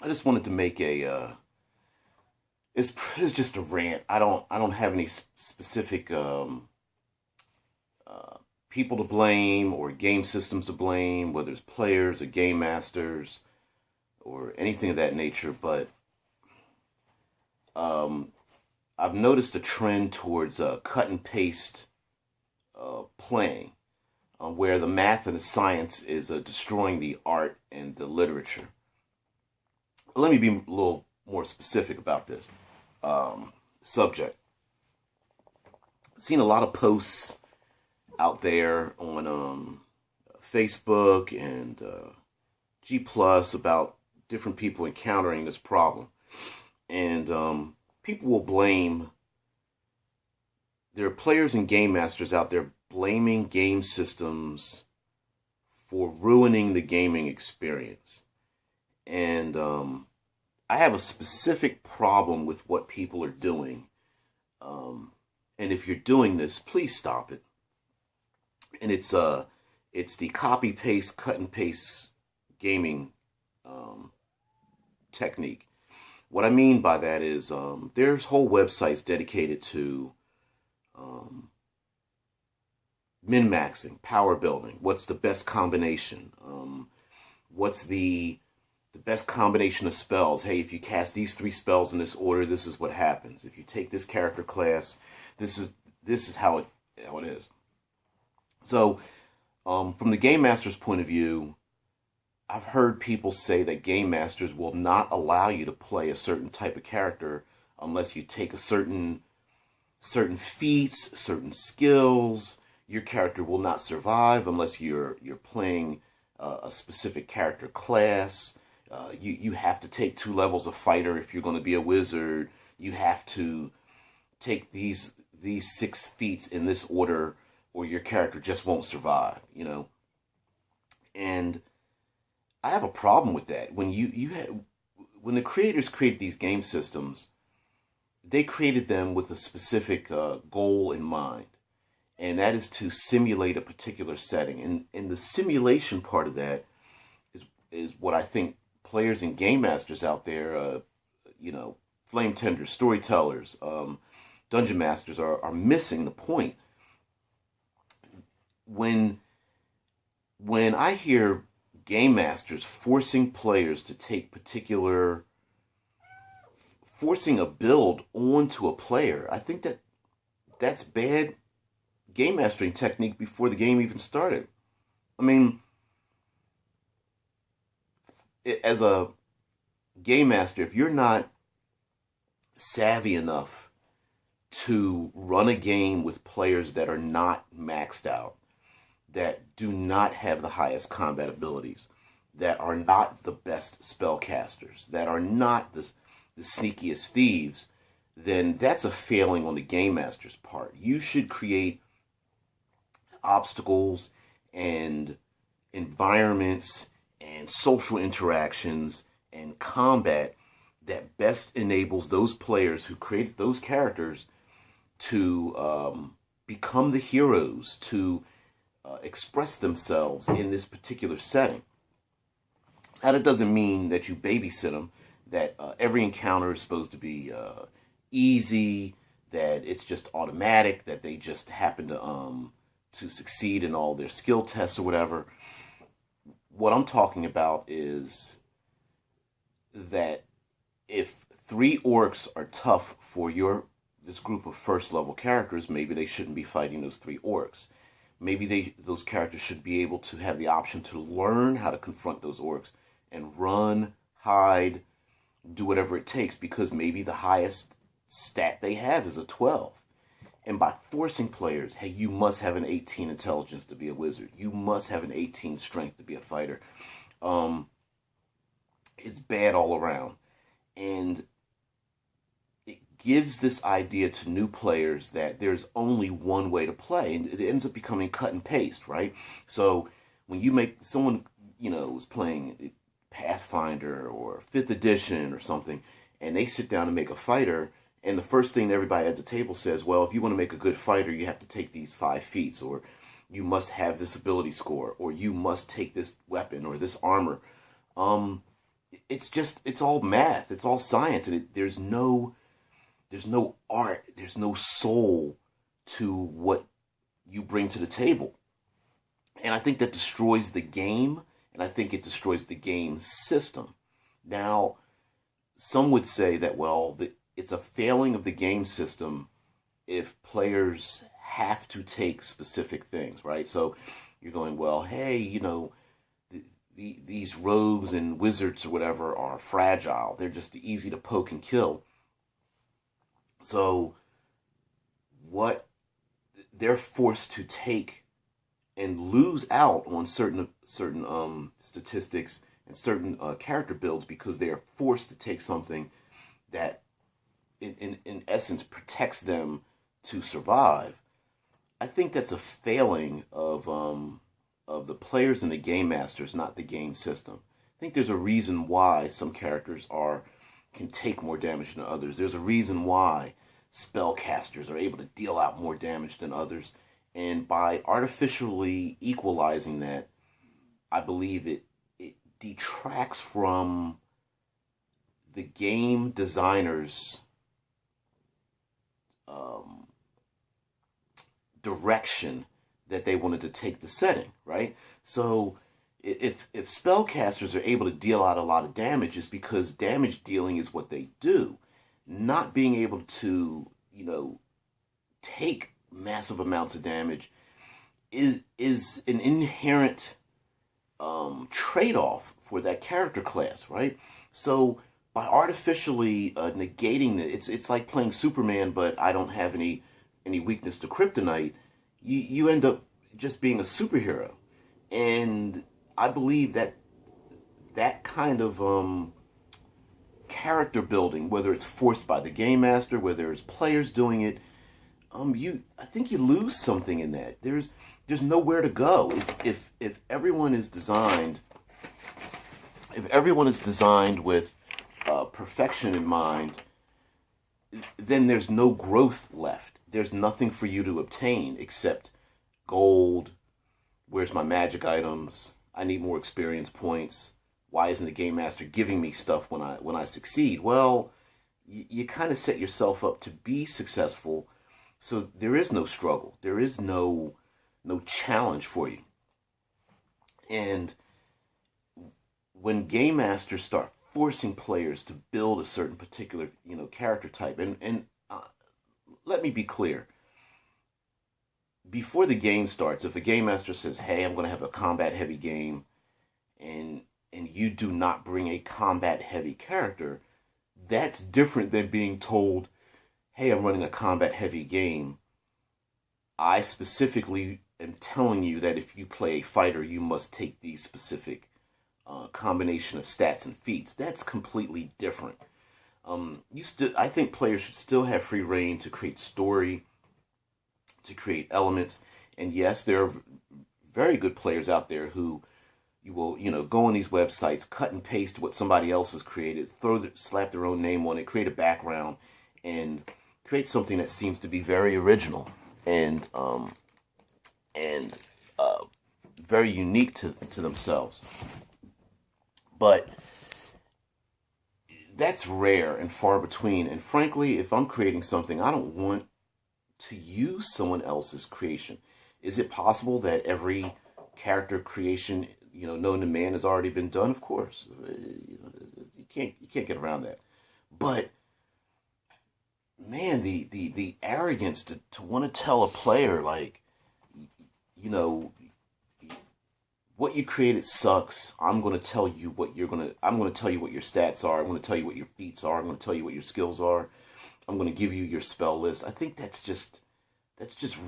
I just wanted to make it's just a rant. I don't have any specific uh, people to blame or game systems to blame, whether it's players or game masters or anything of that nature. But um, I've noticed a trend towards cut and paste playing, where the math and the science is destroying the art and the literature. Let me be a little more specific about this subject. I've seen a lot of posts out there on Facebook and G Plus about different people encountering this problem, and people will blame. There are players and game masters out there blaming game systems for ruining the gaming experience, and I have a specific problem with what people are doing. Um, and if you're doing this, please stop it. And it's the copy paste, cut and paste gaming um, technique. What I mean by that is there's whole websites dedicated to um, min maxing, power building. What's the best combination? What's the best combination of spells? Hey, if you cast these three spells in this order, this is what happens. If you take this character class, this is how it is. So, from the game master's point of view, I've heard people say that game masters will not allow you to play a certain type of character unless you take a certain feats, certain skills. Your character will not survive unless you're playing a specific character class. You have to take 2 levels of fighter if you're going to be a wizard. You have to take these 6 feats in this order, or your character just won't survive. And I have a problem with that. When the creators created these game systems, they created them with a specific goal in mind, and that is to simulate a particular setting. And the simulation part of that is what I think players and game masters out there, you know, flame tenders, storytellers, dungeon masters are missing the point. When when I hear game masters forcing players to take particular forcing a build onto a player, I think that's bad game mastering technique before the game even started. I mean, as a game master, if you're not savvy enough to run a game with players that are not maxed out, that do not have the highest combat abilities, that are not the best spellcasters, that are not the sneakiest thieves, then that's a failing on the game master's part. You should create obstacles and environments and social interactions and combat that best enables those players who created those characters to become the heroes, to express themselves in this particular setting. Now, that doesn't mean that you babysit them, that every encounter is supposed to be easy, that it's just automatic, that they just happen to succeed in all their skill tests or whatever. What I'm talking about is that if 3 orcs are tough for this group of first level characters, maybe they shouldn't be fighting those 3 orcs. Maybe those characters should be able to have the option to learn how to confront those orcs and run, hide, do whatever it takes, because maybe the highest stat they have is a 12. And by forcing players, hey, you must have an 18 intelligence to be a wizard. You must have an 18 strength to be a fighter. Um, it's bad all around. And it gives this idea to new players that there's only one way to play. And it ends up becoming cut and paste, right? So when you make someone, is playing Pathfinder or 5th edition or something, and they sit down and make a fighter, and the first thing everybody at the table says, well, if you want to make a good fighter, you have to take these 5 feats, or you must have this ability score, or you must take this weapon or this armor. Um, it's all math, it's all science, and there's no art, there's no soul to what you bring to the table. And I think that destroys the game, and I think it destroys the game system. Now, some would say that, well, it's a failing of the game system if players have to take specific things, right? So you're going, well, hey, these rogues and wizards or whatever are fragile. They're just easy to poke and kill. So what they're forced to take and lose out on certain statistics and certain character builds because they are forced to take something that in essence protects them to survive. I think that's a failing of the players and the game masters, not the game system. I think there's a reason why some characters can take more damage than others. There's a reason why spellcasters are able to deal out more damage than others. And by artificially equalizing that, I believe it detracts from the game designers' direction that they wanted to take the setting, right? So if spellcasters are able to deal out a lot of damage, it's because damage dealing is what they do. Not being able to, take massive amounts of damage is an inherent trade-off for that character class, right? So by artificially negating it, it's like playing Superman, but I don't have any weakness to kryptonite. You end up just being a superhero. And I believe that kind of character building, whether it's forced by the game master, whether it's players doing it, I think you lose something in that. There's nowhere to go. If everyone is designed with perfection in mind, then there's no growth left. There's nothing for you to obtain except gold. Where's my magic items? I need more experience points. Why isn't the game master giving me stuff when I succeed? Well, you kind of set yourself up to be successful, so there is no struggle. There is no challenge for you. And when game masters start forcing players to build a certain particular character type, and let me be clear. Before the game starts, if a game master says, hey, I'm going to have a combat heavy game, and you do not bring a combat heavy character, that's different than being told, hey, I'm running a combat heavy game. I specifically am telling you that if you play a fighter, you must take these specific combination of stats and feats. That's completely different. I think players should still have free reign to create story, to create elements. And yes, there are very good players out there who you will, go on these websites, cut and paste what somebody else has created, slap their own name on it, create a background, and create something that seems to be very original and very unique to themselves. But that's rare and far between. And frankly, if I'm creating something, I don't want to use someone else's creation. Is it possible that every character creation, known to man has already been done? Of course. You can't get around that. But man, the arrogance to want to tell a player, like, what you created sucks. I'm going to tell you what I'm going to tell you what your stats are. I'm going to tell you what your feats are. I'm going to tell you what your skills are. I'm going to give you your spell list. I think that's just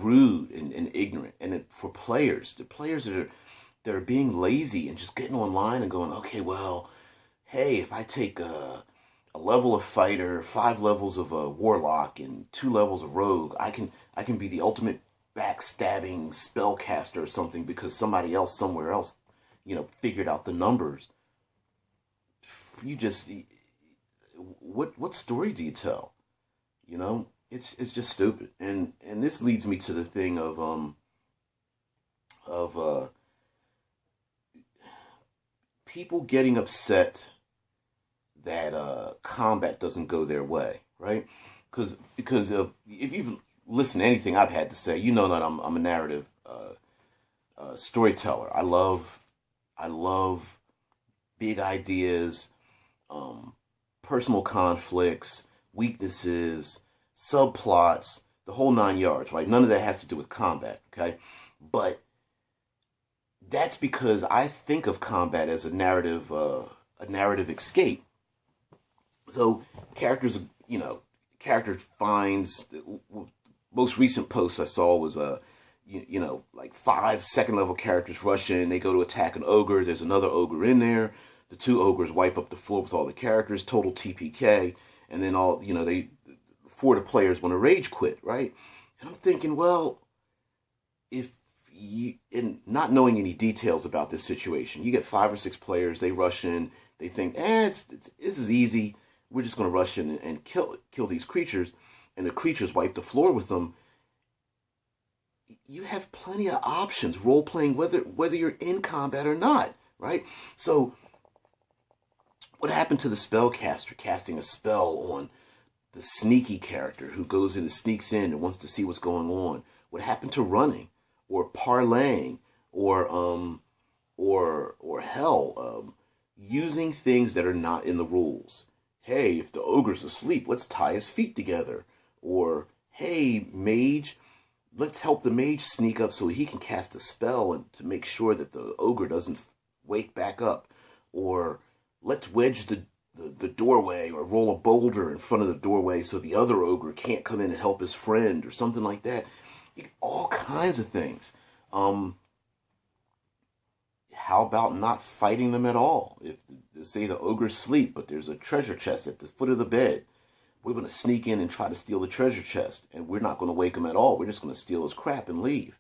rude and ignorant. And for players, the players that are being lazy and just getting online and going, okay, well, hey, if I take a level of fighter, 5 levels of a warlock, and 2 levels of rogue, I can be the ultimate backstabbing spellcaster or something because somebody else somewhere else, figured out the numbers. You just, what story do you tell? It's just stupid. And this leads me to the thing of people getting upset that combat doesn't go their way, right? Because if you've listened to anything I've had to say, you know that I'm a narrative storyteller. I love big ideas, um, personal conflicts, weaknesses, subplots, the whole 9 yards, right? None of that has to do with combat, okay? But that's because I think of combat as a narrative escape. So characters, character finds. Most recent post I saw was like 5 second level characters rush in. They go to attack an ogre. There's another ogre in there. The two ogres wipe up the floor with all the characters. Total TPK, and then they 4 of the players want to rage quit, right? And I'm thinking, well, if you, and not knowing any details about this situation, you get 5 or 6 players. They rush in. They think, this is easy. We're just going to rush in and kill these creatures, and the creatures wipe the floor with them. You have plenty of options role playing, whether you're in combat or not, right? So, what happened to the spellcaster casting a spell on the sneaky character who goes in and sneaks in and wants to see what's going on? What happened to running or parlaying or hell, using things that are not in the rules? Hey, if the ogre's asleep, let's tie his feet together. Or, hey, mage, let's help the mage sneak up so he can cast a spell and to make sure that the ogre doesn't wake back up. Or let's wedge the doorway or roll a boulder in front of the doorway so the other ogre can't come in and help his friend or something like that. All kinds of things. How about not fighting them at all? If, say, the ogre's asleep, but there's a treasure chest at the foot of the bed, we're going to sneak in and try to steal the treasure chest, and we're not going to wake him at all. We're just going to steal his crap and leave.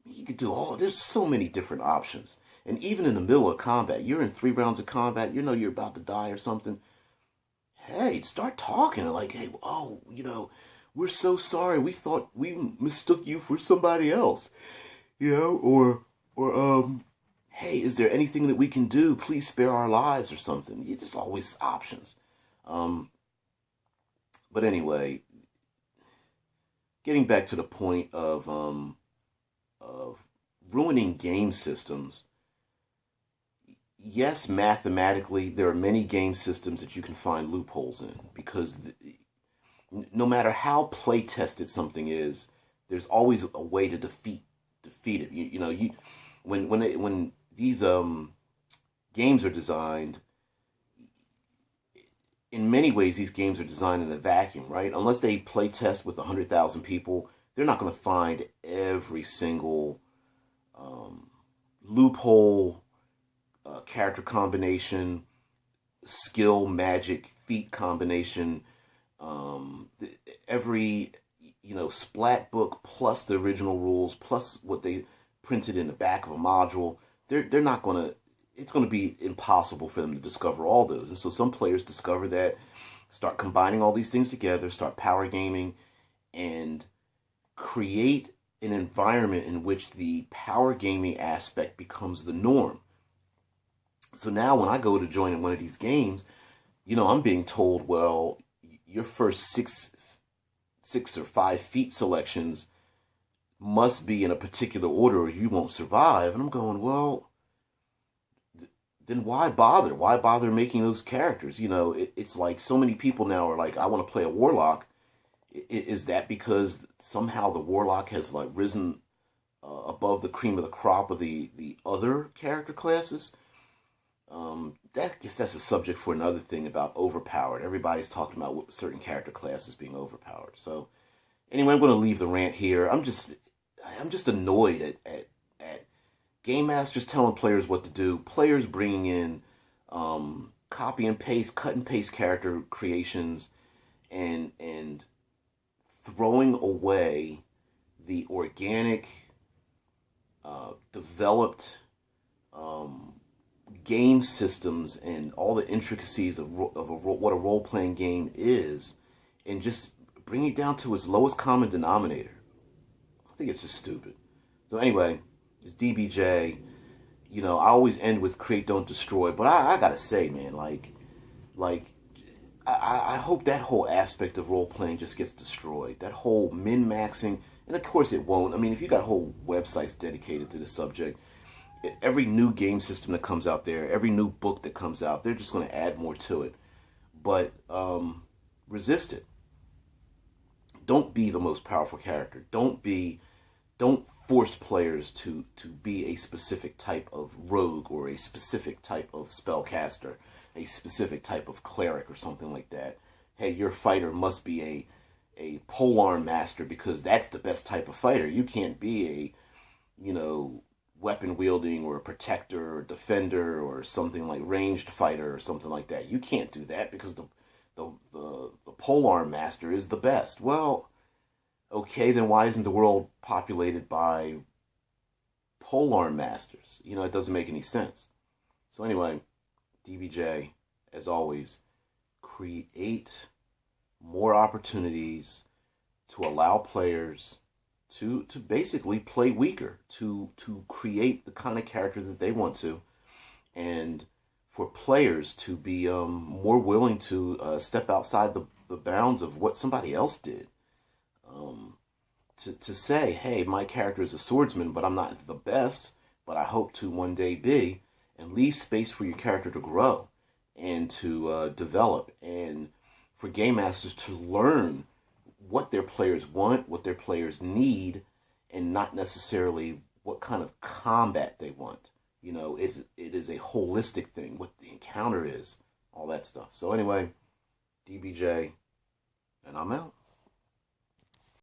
You could do there's so many different options. And even in the middle of combat, you're in 3 rounds of combat, you're about to die or something. Hey, start talking. Like, hey, we're so sorry. We thought we mistook you for somebody else. Or hey, is there anything that we can do? Please spare our lives or something. There's always options. But anyway, getting back to the point of ruining game systems. Yes, mathematically, there are many game systems that you can find loopholes in because no matter how play tested something is, there's always a way to defeat it. When these games are designed, in many ways, these games are designed in a vacuum, right? Unless they play test with 100,000 people, they're not going to find every single loophole, character combination, skill, magic, feat combination, every splat book plus the original rules plus what they printed in the back of a module. They're not going to. It's going to be impossible for them to discover all those. And so some players discover that, start combining all these things together, start power gaming, and create an environment in which the power gaming aspect becomes the norm. So now when I go to join in one of these games, I'm being told, well, your first six or 5 feat selections must be in a particular order or you won't survive. And I'm going, well, then why bother? Why bother making those characters? It's like so many people now are like, I want to play a warlock. Is that because somehow the warlock has like risen above the cream of the crop of the other character classes? I guess that's a subject for another thing about overpowered. Everybody's talking about certain character classes being overpowered. So anyway, I'm going to leave the rant here. I'm just annoyed at game masters telling players what to do, players bringing in copy and paste, cut and paste character creations, and throwing away the organic, developed game systems and all the intricacies of what a role-playing game is, and just bring it down to its lowest common denominator. I think it's just stupid. So anyway, it's DBJ. I always end with create, don't destroy. But I gotta say, man, like I hope that whole aspect of role playing just gets destroyed. That whole min maxing, and of course it won't. I mean, if you got whole websites dedicated to the subject, every new game system that comes out there, every new book that comes out, they're just going to add more to it. But resist it. Don't be the most powerful character. Don't force players to be a specific type of rogue or a specific type of spellcaster, a specific type of cleric or something like that. Hey, your fighter must be a polearm master because that's the best type of fighter. You can't be a, weapon wielding or a protector or defender or something like ranged fighter or something like that. You can't do that because the polearm master is the best. Well, okay, then why isn't the world populated by polearm masters? It doesn't make any sense. So anyway, DBJ, as always, create more opportunities to allow players to basically play weaker, to create the kind of character that they want to, and for players to be more willing to step outside the bounds of what somebody else did. To say, hey, my character is a swordsman, but I'm not the best, but I hope to one day be, and leave space for your character to grow and to develop, and for game masters to learn what their players want, what their players need, and not necessarily what kind of combat they want. It is a holistic thing, what the encounter is, all that stuff. So anyway, DBJ, and I'm out.